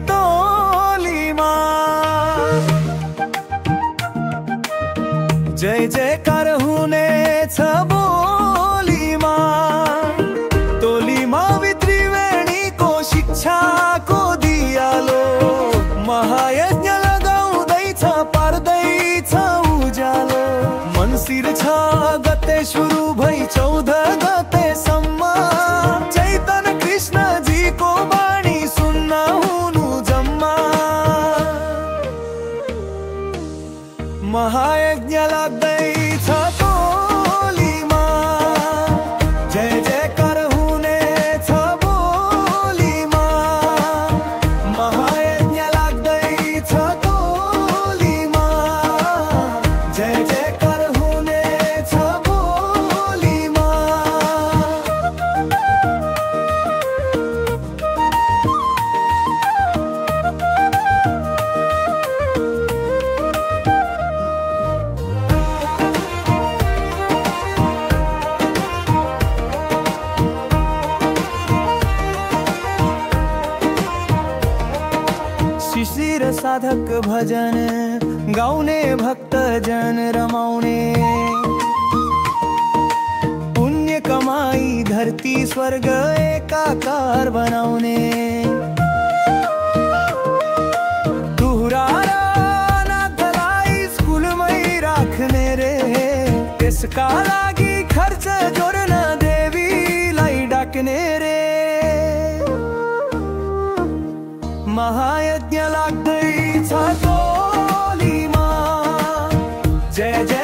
तोलीमा। जय जयकार हुनेछ बोलीमा। तोलीमा त्रिवेणीको शिक्षाको दियालो। महायज्ञ लगाउँदैछ पार्दैछ उज्यालो। मन्सिर 6 गते सुरु भई 14 गतेसम्म चैतन्य कृष्णजीको वाणी सुन्न हुनु जम्मा। महायज्ञ लाग्दैछ तोलीमा। जय जयकार हुनेछ बोलीमा। महायज्ञ लाग्दैछ तोलीमा। जय जयकार हुनेछ बोलीमा। शिशिर साधक भजन गाउने भक्तजन रमाउने। पुण्य कमाई धरती स्वर्ग एकाकार बनाउने। तुहुरा र अनाथलाई स्कुलमै राख्ने रे। त्यसका लागि खर्च जोड्न देवीलाई डाक्ने रे। महायज्ञ लाग्दैछ तोलीमा। जय जय